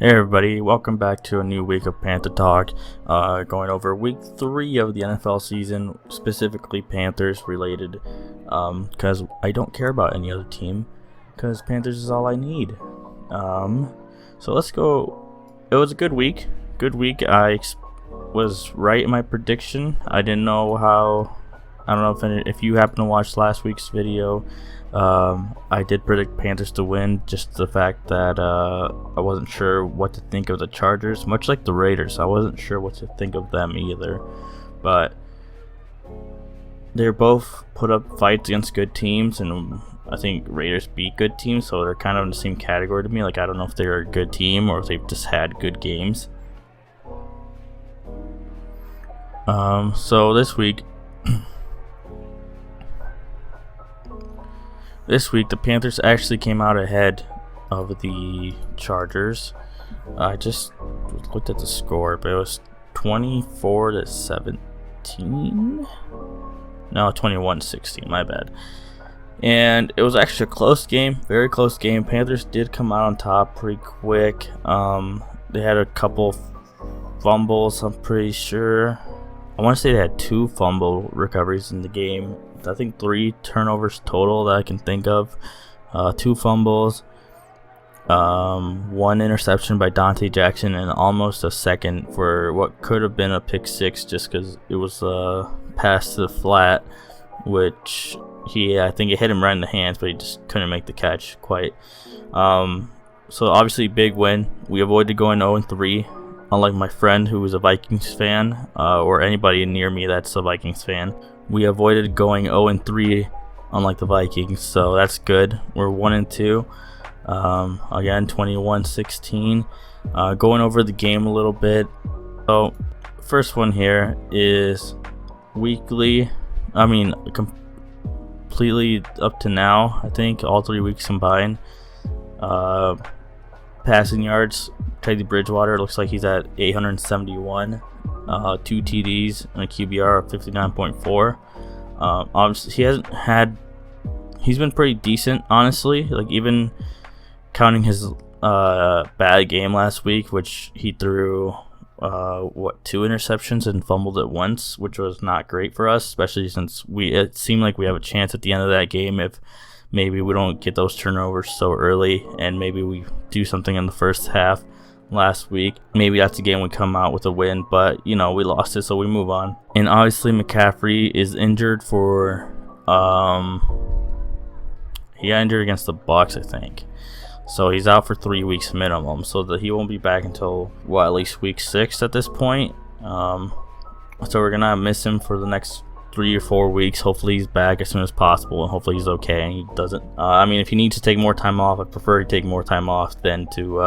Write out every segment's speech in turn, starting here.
Hey everybody, welcome back to a new week of Panther Talk. Going over week 3 of the NFL season, specifically Panthers related, because I don't care about any other team, because Panthers is all I need. So let's go. It was a good week. I was right in my prediction. I didn't know how. I don't know if you happen to watch last week's video. I did predict Panthers to win, just the fact that I wasn't sure what to think of the Chargers, much like the Raiders. I wasn't sure what to think of them either, but they're both put up fights against good teams, and I think Raiders beat good teams, so they're kind of in the same category to me. Like, I don't know if they're a good team or if they've just had good games. So this week the Panthers actually came out ahead of the Chargers. I just looked at the score, but it was 24-17. No, 21-16. My bad. And it was actually a close game, very close game. Panthers did come out on top pretty quick. They had a couple fumbles, I'm pretty sure. I want to say they had 2 fumble recoveries in the game. I think 3 turnovers total that I can think of. 2 fumbles, 1 interception by Dante Jackson, and almost a second for what could have been a pick 6 just because it was pass to the flat, which I think it hit him right in the hands, but he just couldn't make the catch quite. So obviously big win. We avoided going 0-3. Unlike my friend who was a Vikings fan, or anybody near me that's a Vikings fan, we avoided going 0-3, unlike the Vikings, so that's good. We're 1-2. Again, 21-16. Going over the game a little bit. So, first one here is completely up to now. I think all 3 weeks combined. Passing yards. Teddy Bridgewater looks like he's at 871, 2 TDs and a QBR of 59.4. Obviously he's been pretty decent, honestly. Like, even counting his bad game last week, which he threw 2 interceptions and fumbled it once, which was not great for us, especially since it seemed like we have a chance at the end of that game if maybe we don't get those turnovers so early, and maybe we do something in the first half last week. Maybe that's the game we come out with a win, but we lost it, so we move on. And obviously McCaffrey is injured for he got injured against the Bucs, I think, so he's out for 3 weeks minimum, so that he won't be back until at least week 6 at this point. So we're gonna miss him for the next 3 or 4 weeks. Hopefully he's back as soon as possible, and hopefully he's okay and he doesn't if he needs to take more time off, I prefer to take more time off than to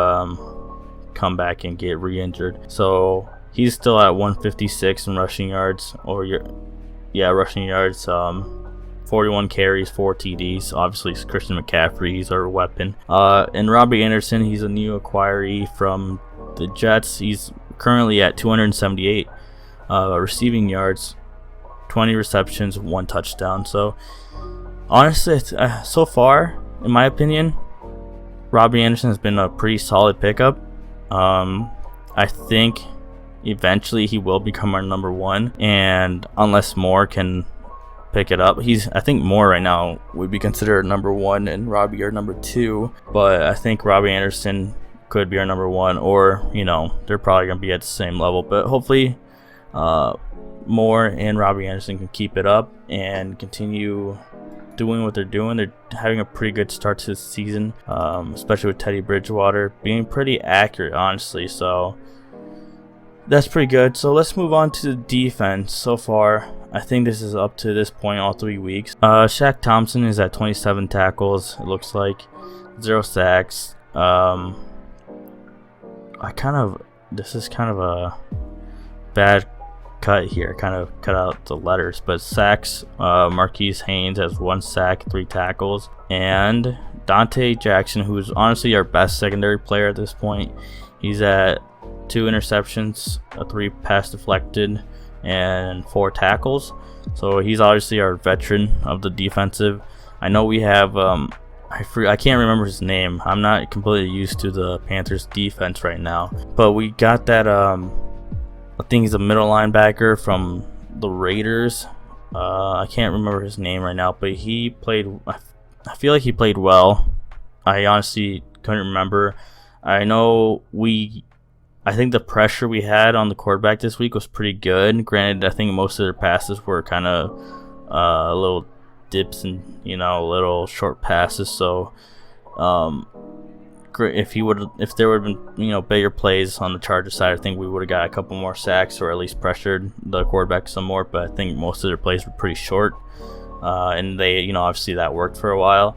come back and get re-injured. So he's still at 156 in rushing yards, rushing yards, 41 carries, 4 TDs. Obviously Christian McCaffrey, he's our weapon. And Robbie Anderson, he's a new acquiree from the Jets. He's currently at 278 receiving yards, 20 receptions, 1 touchdown. So honestly, so far, in my opinion, Robbie Anderson has been a pretty solid pickup. I think eventually he will become our number 1, and unless Moore can pick it up, I think Moore right now would be considered number 1 and Robbie our number 2, but I think Robbie Anderson could be our number 1, or they're probably gonna be at the same level, but hopefully Moore and Robbie Anderson can keep it up and continue doing what they're doing. They're having a pretty good start to the season, especially with Teddy Bridgewater being pretty accurate, honestly, so that's pretty good. So let's move on to the defense. So far, I think this is up to this point all 3 weeks. Shaq Thompson is at 27 tackles, it looks like, 0 sacks. This is kind of a bad cut here, kind of cut out the letters, but sacks, Marquise Haynes has 1 sack, 3 tackles, and Dante Jackson, who's honestly our best secondary player at this point, he's at 2 interceptions, 3 pass deflected, and 4 tackles. So he's obviously our veteran of the defensive. I know we have I can't remember his name. I'm not completely used to the Panthers defense right now. But we got that I think he's a middle linebacker from the Raiders. I can't remember his name right now, but he played. I feel like he played well. I honestly couldn't remember. I think the pressure we had on the quarterback this week was pretty good. Granted, I think most of their passes were kind of little dips and little short passes. So if there would have been bigger plays on the Chargers side, I think we would have got a couple more sacks or at least pressured the quarterback some more. But I think most of their plays were pretty short, and they obviously that worked for a while.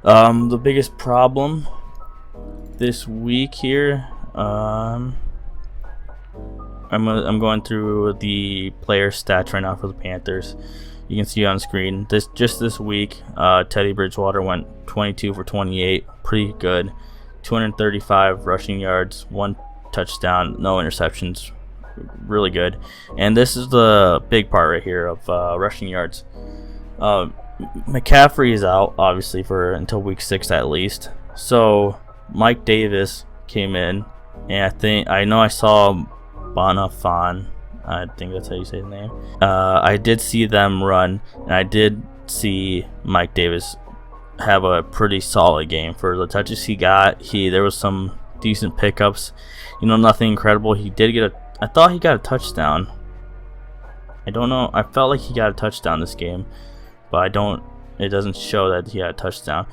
The biggest problem this week here, I'm going through the player stats right now for the Panthers. You can see on screen this week, Teddy Bridgewater went 22 for 28, pretty good. 235 rushing yards, 1 touchdown, no interceptions, really good. And this is the big part right here of rushing yards. McCaffrey is out obviously for until week 6 at least. So Mike Davis came in, and I saw Bonifon. I think that's how you say his name. I did see them run, and I did see Mike Davis have a pretty solid game for the touches he got. There was some decent pickups, nothing incredible. He did get I thought he got a touchdown. I don't know. I felt like he got a touchdown this game, but it doesn't show that he had a touchdown.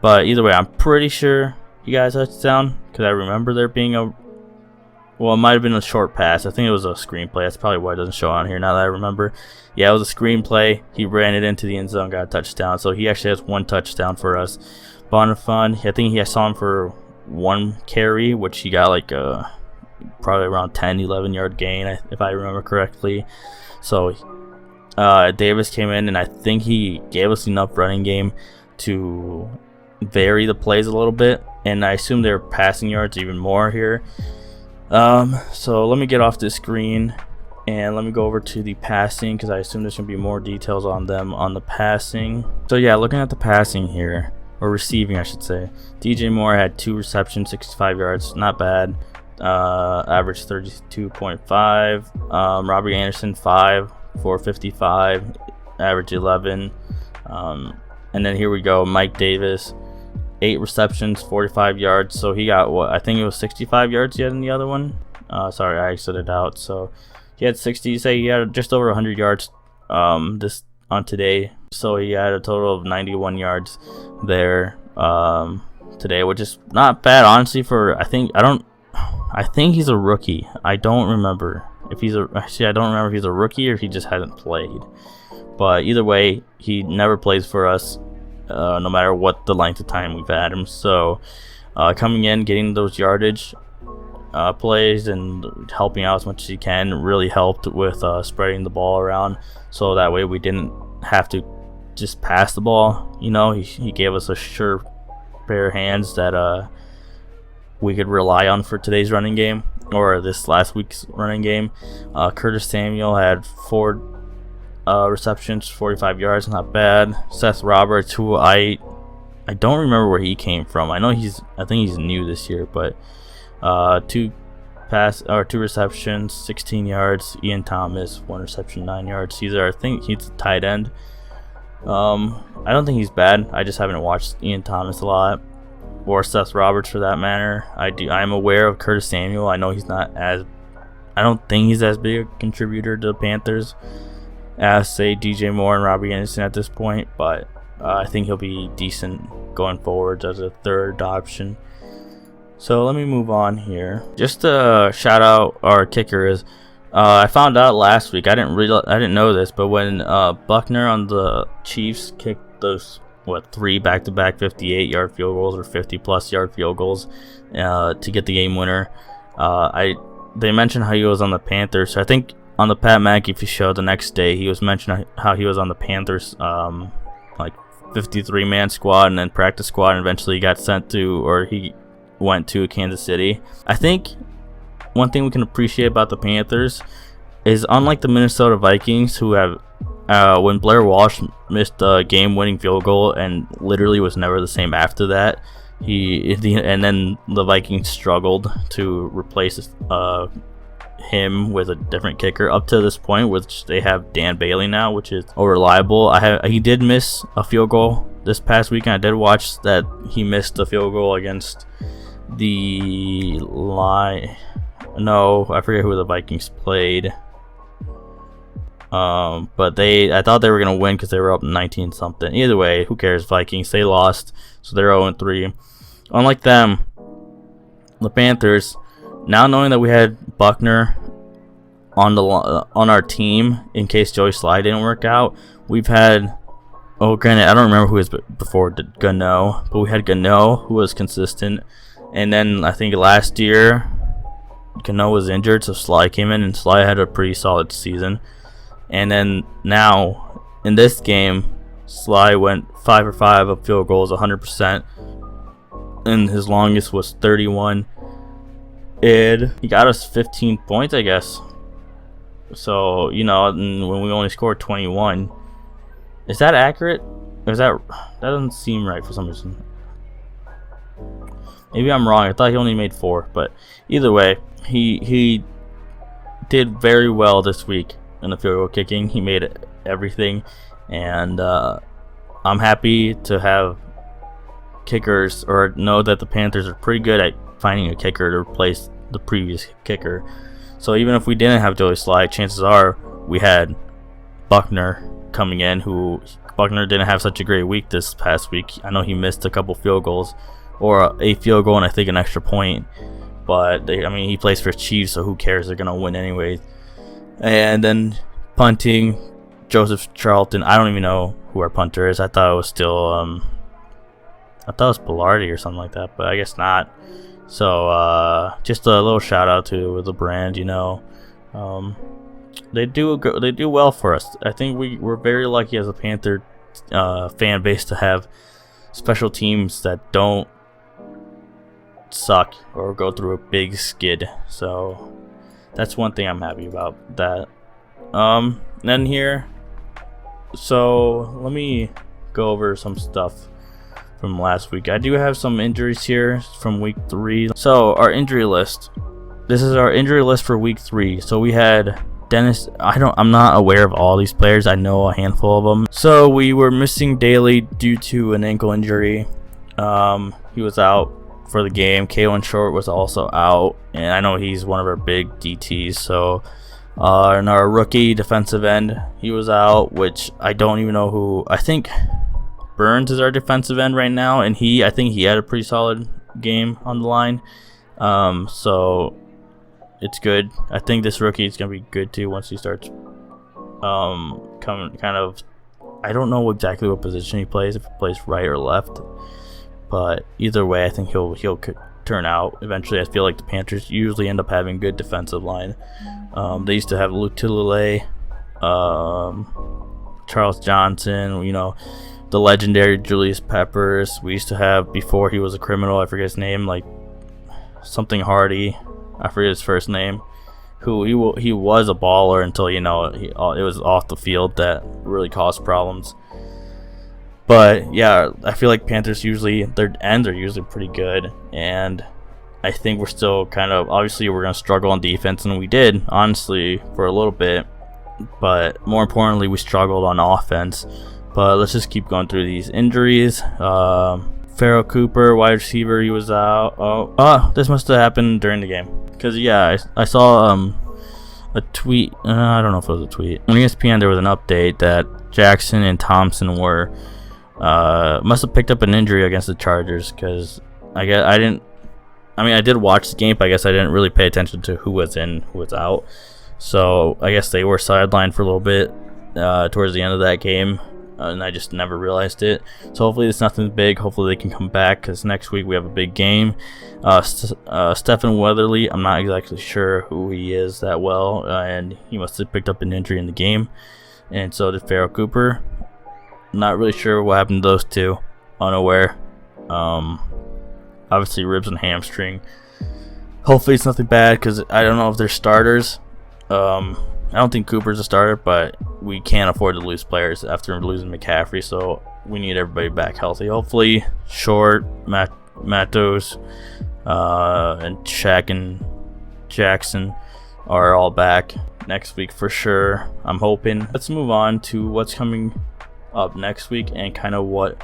But either way, I'm pretty sure he got a touchdown because I remember there being it might have been a short pass. I think it was a screenplay. That's probably why it doesn't show on here now that I remember. Yeah, it was a screenplay. He ran it into the end zone, got a touchdown. So he actually has 1 touchdown for us. Bonifon, I think I saw him for 1 carry, which he got like probably around 10-11 yard gain, if I remember correctly. So Davis came in, and I think he gave us enough running game to vary the plays a little bit. And I assume their passing yards even more here. So let me get off this screen and let me go over to the passing, because I assume there's going to be more details on them on the passing. So yeah, looking at the passing here, or receiving I should say, DJ Moore had 2 receptions, 65 yards, not bad. Average 32.5. Robbie Anderson 5 for 55, average 11. And then here we go, Mike Davis, 8 receptions, 45 yards. So he got I think it was 65 yards he had in the other one. Sorry, I exited out. So he had 60. Say he had just over 100 yards this on today. So he had a total of 91 yards there today, which is not bad honestly. I think he's a rookie. I don't remember if he's I don't remember if he's a rookie or if he just hasn't played. But either way, he never plays for us. No matter what the length of time we've had him. So coming in, getting those yardage plays and helping out as much as he can really helped with spreading the ball around, so that way we didn't have to just pass the ball. He gave us a sure pair of hands that we could rely on for today's running game, or this last week's running game. Curtis Samuel had 4 receptions, 45 yards, not bad. Seth Roberts, who I don't remember where he came from. I think he's new this year, but 2 receptions, 16 yards. Ian Thomas, 1 reception, 9 yards. I think he's a tight end. I don't think he's bad. I just haven't watched Ian Thomas a lot, or Seth Roberts for that matter. I'm aware of Curtis Samuel. I know I don't think he's as big a contributor to the Panthers as say DJ Moore and Robbie Anderson at this point, but I think he'll be decent going forward as a 3rd option. So let me move on here. Just a shout out our kicker is I found out last week, I didn't know this, but when Buckner on the Chiefs kicked those 3 back-to-back 58-yard field goals or 50-plus yard field goals to get the game winner, they mentioned how he was on the Panthers. So I think on the Pat McAfee show the next day, he was mentioning how he was on the Panthers 53-man squad and then practice squad, and eventually he got sent to, or he went to Kansas City. I think one thing we can appreciate about the Panthers is, unlike the Minnesota Vikings, who have when Blair Walsh missed a game-winning field goal and literally was never the same after that. And then the Vikings struggled to replace him with a different kicker up to this point, which they have Dan Bailey now, which is reliable. He did miss a field goal this past weekend. I did watch that he missed a field goal against the I forget who the Vikings played. But I thought they were gonna win because they were up 19 something. Either way, who cares? Vikings, they lost, so they're 0-3. Unlike them, the Panthers, now knowing that we had Buckner on our team in case Joey Sly didn't work out, we've had, granted I don't remember who was before Gano, but we had Gano who was consistent, and then I think last year Gano was injured, so Sly came in, and Sly had a pretty solid season. And then now in this game, Sly went 5 for 5 of field goals, 100%, and his longest was 31. And he got us 15 points, I guess. So, you know, when we only scored 21, is that accurate? Or is that doesn't seem right for some reason? Maybe I'm wrong. I thought he only made 4, but either way, he did very well this week in the field goal kicking. He made everything, and I'm happy to have kickers, or know that the Panthers are pretty good at finding a kicker to replace the previous kicker. So even if we didn't have Joey Sly, chances are we had Buckner coming in, who Buckner didn't have such a great week this past week. I know he missed a couple field goals, or a field goal and I think an extra point, but he plays for Chiefs, so who cares? They're gonna win anyways. And then punting, Joseph Charlton. I don't even know who our punter is. I thought it was still I thought it was Bilardi or something like that, but I guess not. So just a little shout out to the brand. You know, they do well for us. I think we're very lucky as a Panther fan base to have special teams that don't suck or go through a big skid. So that's one thing I'm happy about. That then here, so let me go over some stuff from last week. I do have some injuries here from week 3. So our injury list. This is our injury list for week 3. So we had Dennis. I'm not aware of all these players. I know a handful of them. So we were missing Daly due to an ankle injury. He was out for the game. Kalen Short was also out, and I know he's one of our big DTs. So and our rookie defensive end, he was out, which I don't even know who. I think Burns is our defensive end right now, and I think he had a pretty solid game on the line. So it's good. I think this rookie is gonna be good too once he starts coming kind of. I don't know exactly what position he plays, if he plays right or left, but either way, I think he'll turn out eventually. I feel like the Panthers usually end up having good defensive line. They used to have Luke Tulele, Charles Johnson, you know, the legendary Julius Peppers. We used to have, before he was a criminal, I forget his name, like something Hardy, I forget his first name, who he was a baller until, you know, it was off the field that really caused problems. But yeah, I feel like Panthers usually, their ends are usually pretty good, and I think we're still kind of, obviously we're going to struggle on defense, and we did, honestly, for a little bit, but more importantly, we struggled on offense. But let's just keep going through these injuries. Farrell Cooper, wide receiver, he was out. Oh, this must have happened during the game, because yeah, I saw a tweet. I don't know if it was a tweet. On ESPN, there was an update that Jackson and Thompson were must have picked up an injury against the Chargers, because I did watch the game, but I guess I didn't really pay attention to who was in, who was out. So I guess they were sidelined for a little bit towards the end of that game, and I just never realized it. So hopefully it's nothing big. Hopefully they can come back, because next week we have a big game. Stephen Weatherly, I'm not exactly sure who he is that well, and he must have picked up an injury in the game, and so did Farrell Cooper. Not really sure what happened to those two. Unaware. Obviously ribs and hamstring. Hopefully it's nothing bad, because I don't know if they're starters. I don't think Cooper's a starter, but we can't afford to lose players after losing McCaffrey, so we need everybody back healthy. Hopefully, Short, Matos, and Shaq and Jackson are all back next week for sure. I'm hoping. Let's move on to what's coming up next week and kind of what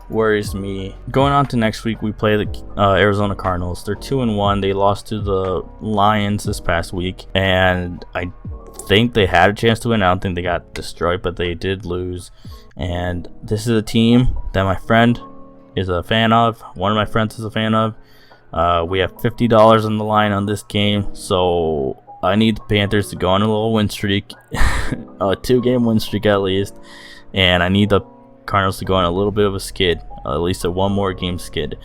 worries me. Going on to next week, we play the Arizona Cardinals. They're 2-1. They lost to the Lions this past week, and I think they had a chance to win. I don't think they got destroyed, but they did lose. And this is a team that my friend is a fan of. One of my friends is a fan of. We have $50 on the line on this game, so I need the Panthers to go on a little win streak, a 2-game win streak at least, and I need the Cardinals to go on a little bit of a skid, at least a one more game skid,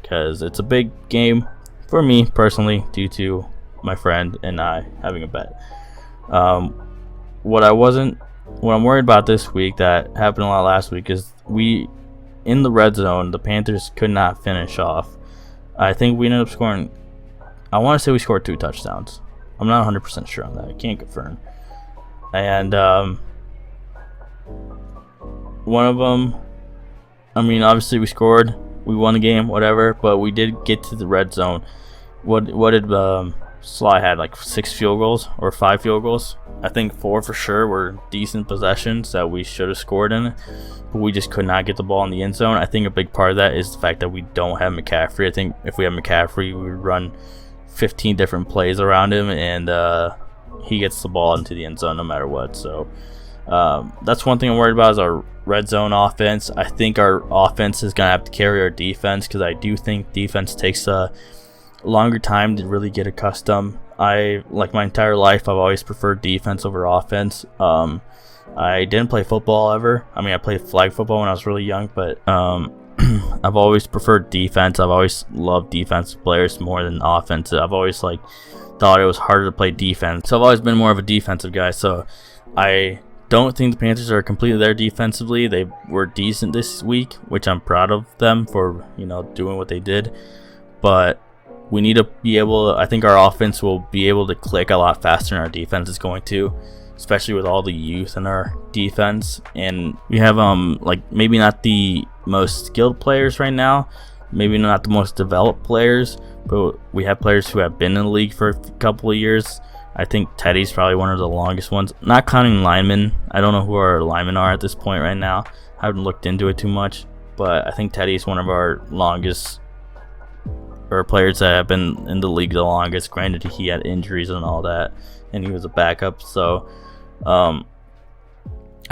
because it's a big game for me personally due to my friend and I having a bet. What I'm worried about this week that happened a lot last week is in the red zone, the Panthers could not finish off. I think we ended up scoring, I want to say we scored 2 touchdowns. I'm not 100% sure on that. I can't confirm. And one of them, I mean, obviously we scored, we won the game, whatever, but we did get to the red zone. What did Sly had, like 6 field goals or 5 field goals? I think 4 for sure were decent possessions that we should have scored in, but we just could not get the ball in the end zone. I think a big part of that is the fact that we don't have McCaffrey. I think if we had McCaffrey, we would run 15 different plays around him, and he gets the ball into the end zone no matter what. So that's one thing I'm worried about is our red zone offense. I think our offense is going to have to carry our defense, because I do think defense takes a longer time to really get accustomed. Like my entire life, I've always preferred defense over offense. I didn't play football ever. I mean, I played flag football when I was really young, but I've always preferred defense. I've always loved defensive players more than offensive. I've always thought it was harder to play defense. So I've always been more of a defensive guy. So I don't think the Panthers are completely there defensively. They were decent this week, which I'm proud of them for, doing what they did. But we need to be able to, I think our offense will be able to click a lot faster than our defense is going to, especially with all the youth in our defense. And we have maybe not the most skilled players right now, maybe not the most developed players, but we have players who have been in the league for a couple of years. I think Teddy's probably one of the longest ones, not counting linemen. I don't know who our linemen are at this point right now. I haven't looked into it too much, but I think Teddy's one of our longest, or players that have been in the league the longest. Granted, he had injuries and all that, and he was a backup. So I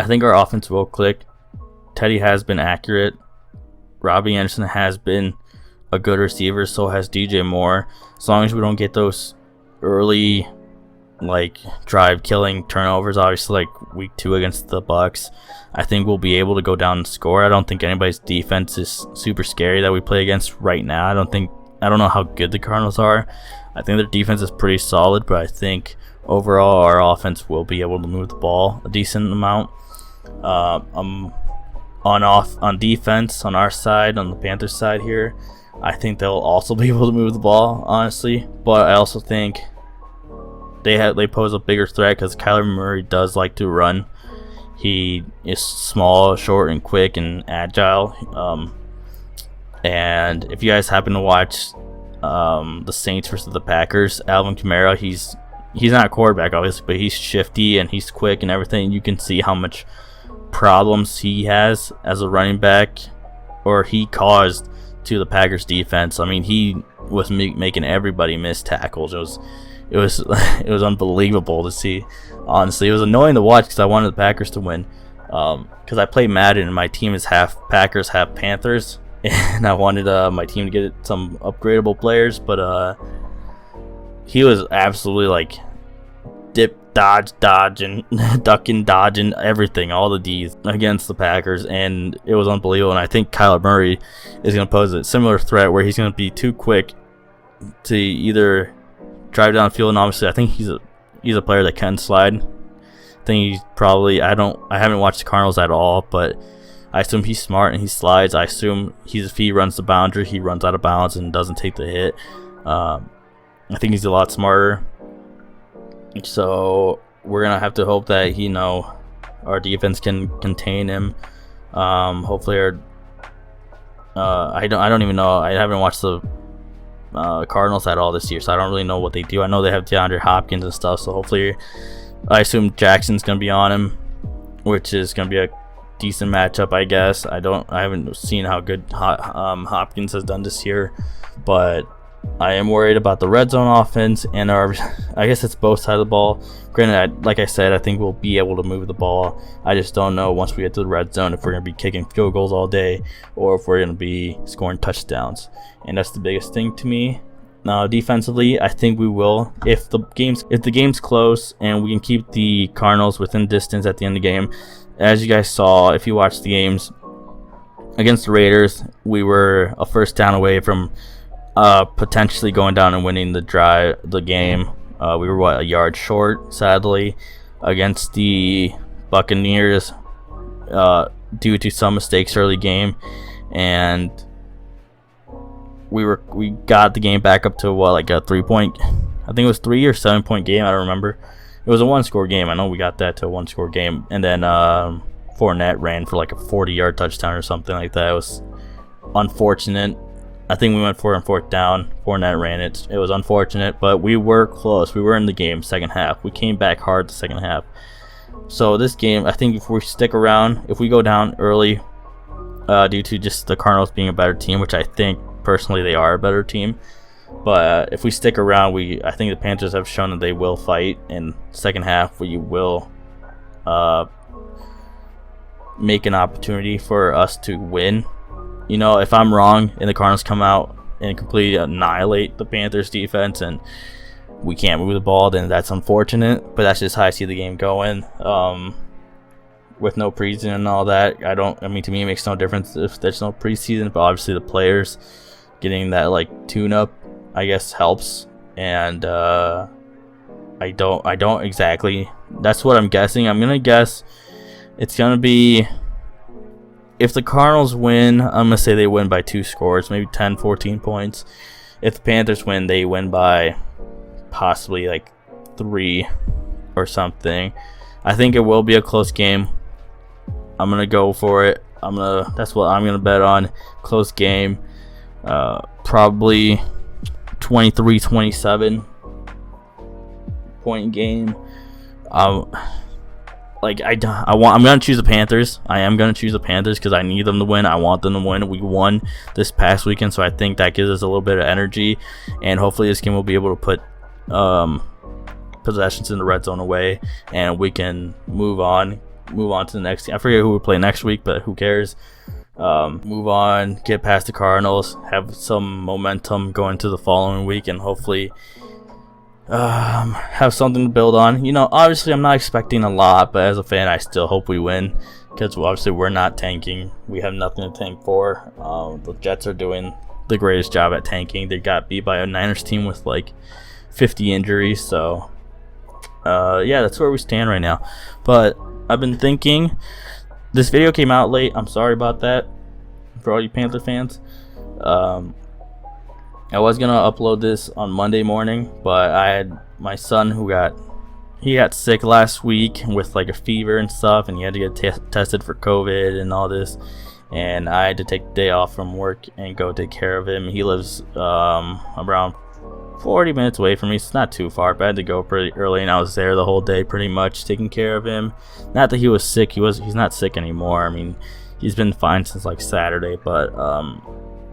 think our offense will click. Teddy has been accurate. Robbie Anderson has been a good receiver. So has DJ Moore. As long as we don't get those early drive killing turnovers, obviously week 2 against the Bucks, I think we'll be able to go down and score. I don't think anybody's defense is super scary that we play against right now. I don't know how good the Cardinals are. I think their defense is pretty solid, but I think overall our offense will be able to move the ball a decent amount. On defense on our side, on the Panthers side here, I think they'll also be able to move the ball, honestly. But I also think they pose a bigger threat because Kyler Murray does like to run. He is small, short, and quick and agile. And if you guys happen to watch the Saints versus the Packers, Alvin Kamara, he's not a quarterback obviously, but he's shifty and he's quick and everything. You can see how much problems he has as a running back, or he caused to the Packers defense. I mean, he was making everybody miss tackles. It was unbelievable to see. Honestly, it was annoying to watch because I wanted the Packers to win. Because I play Madden and my team is half Packers, half Panthers, and I wanted my team to get some upgradable players. But he was absolutely dip, dodge, and duck and dodge and everything, all the D's against the Packers, and it was unbelievable. And I think Kyler Murray is going to pose a similar threat where he's going to be too quick to either drive downfield, and obviously I think he's a player that can slide. I think he's probably, I haven't watched the Cardinals at all, but I assume he's smart and he slides. I assume if he runs the boundary, he runs out of bounds and doesn't take the hit. I think he's a lot smarter. So we're gonna have to hope that our defense can contain him. Hopefully I don't even know. I haven't watched the Cardinals at all this year, so I don't really know what they do. I know they have DeAndre Hopkins and stuff, so hopefully, I assume Jackson's gonna be on him, which is gonna be a decent matchup, I guess. I haven't seen how good Hopkins has done this year, but I am worried about the red zone offense and I guess it's both sides of the ball. Granted, like I said, I think we'll be able to move the ball. I just don't know once we get to the red zone if we're going to be kicking field goals all day or if we're going to be scoring touchdowns. And that's the biggest thing to me. Now, defensively, I think we will. If the game's close and we can keep the Cardinals within distance at the end of the game, as you guys saw, if you watched the games against the Raiders, we were a first down away from potentially going down and winning the game. We were a yard short, sadly, against the Buccaneers due to some mistakes early game, and we got the game back up to a 3-point. I think it was 3 or 7 point game. I don't remember. It was a 1-score game. I know we got that to a 1-score game, and then Fournette ran for a 40-yard touchdown or something like that. It was unfortunate. I think we went for it on fourth down. Fournette ran it. It was unfortunate, but we were close. We were in the game second half. We came back hard the second half. So this game, I think if we stick around, if we go down early due to just the Cardinals being a better team, which I think personally they are a better team, but if we stick around, I think the Panthers have shown that they will fight. In second half, we will make an opportunity for us to win. If I'm wrong and the Cardinals come out and completely annihilate the Panthers defense and we can't move the ball, then that's unfortunate. But that's just how I see the game going. With no preseason and all that, to me it makes no difference if there's no preseason. But obviously the players getting that tune-up, I guess, helps. And I don't exactly. That's what I'm guessing. I'm gonna guess it's gonna be. If the Cardinals win, I'm going to say they win by 2 scores, maybe 10, 14 points. If the Panthers win, they win by possibly 3 or something. I think it will be a close game. I'm going to go for it. That's what I'm going to bet on. Close game. Probably 23-27 point game. I'm gonna choose the Panthers. I am gonna choose the Panthers because I need them to win. I want them to win. We won this past weekend, so I think that gives us a little bit of energy, and hopefully this game will be able to put possessions in the red zone away, and we can move on to the next game. I forget who we play next week, but who cares? Move on, get past the Cardinals, have some momentum going to the following week, and hopefully have something to build on. Obviously I'm not expecting a lot, but as a fan I still hope we win because obviously we're not tanking. We have nothing to tank for. The Jets are doing the greatest job at tanking. They got beat by a Niners team with 50 injuries, so yeah, that's where we stand right now. But I've been thinking, this video came out late. I'm sorry about that for all you Panther fans. I was gonna upload this on Monday morning, but I had my son who got sick last week with a fever and stuff, and he had to get tested for COVID and all this, and I had to take the day off from work and go take care of him. He lives around 40 minutes away from me, so it's not too far, but I had to go pretty early, and I was there the whole day pretty much taking care of him. Not that he was sick. He's not sick anymore. I mean, he's been fine since Saturday, but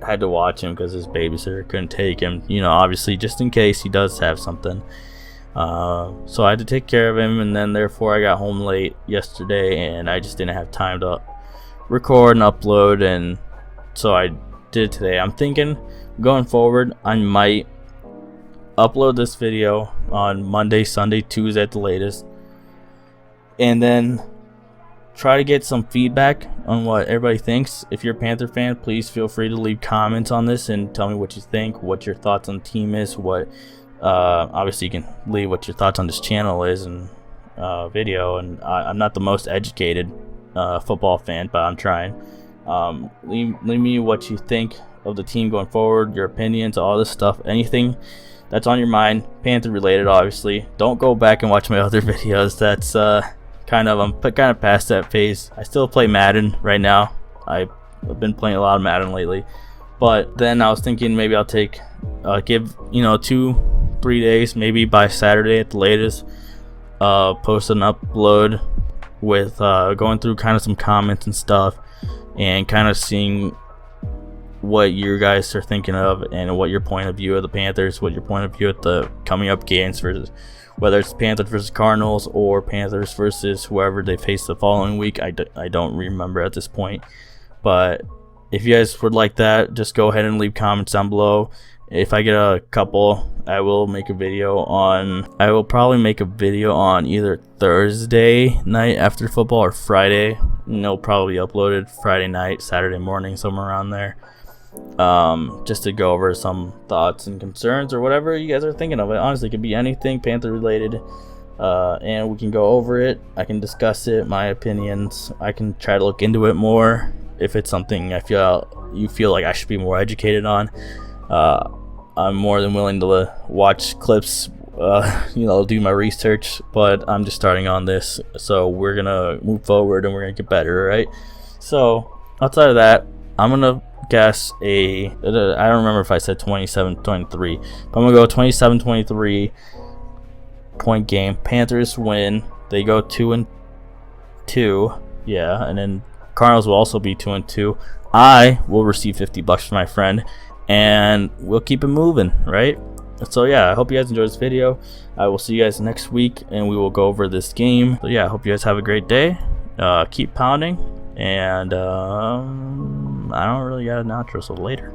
had to watch him because his babysitter couldn't take him, obviously just in case he does have something. So I had to take care of him, and then therefore I got home late yesterday and I just didn't have time to record and upload, and so I did it today. I'm thinking going forward I might upload this video on Monday, Sunday, Tuesday at the latest, and then try to get some feedback on what everybody thinks. If you're a Panther fan, please feel free to leave comments on this and tell me what you think, what your thoughts on the team is, obviously you can leave what your thoughts on this channel is and video. And I'm not the most educated football fan, but I'm trying. Leave me what you think of the team going forward, your opinions, all this stuff, anything that's on your mind, Panther related, obviously, don't go back and watch my other videos. That's I'm kind of past that phase. I still play Madden right now. I've been playing a lot of Madden lately, but then I was thinking maybe I'll give 2-3 days, maybe by Saturday at the latest, post an upload with going through kind of some comments and stuff, and kind of seeing what you guys are thinking of and what your point of view of the Panthers, what your point of view at the coming up games, versus whether it's Panthers versus Cardinals or Panthers versus whoever they face the following week. I don't remember at this point, but if you guys would like that, just go ahead and leave comments down below. If I get a couple, I will probably make a video on either Thursday night after football or Friday, and it'll probably be uploaded Friday night, Saturday morning, somewhere around there, just to go over some thoughts and concerns or whatever you guys are thinking of. It honestly could be anything Panther related, and we can go over it. I can discuss it, my opinions. I can try to look into it more if it's something you feel like I should be more educated on. I'm more than willing to watch clips, do my research, but I'm just starting on this, so we're gonna move forward and we're gonna get better, right? So outside of that, I'm gonna guess I don't remember if I said 27-23, but I'm gonna go 27-23 point game. Panthers win. They go 2-2, yeah, and then Cardinals will also be 2-2. I will receive $50 from my friend, and we'll keep it moving, right? So yeah, I hope you guys enjoyed this video. I will see you guys next week, and we will go over this game. So yeah, I hope you guys have a great day. Keep pounding, and I don't really got an outro, so later.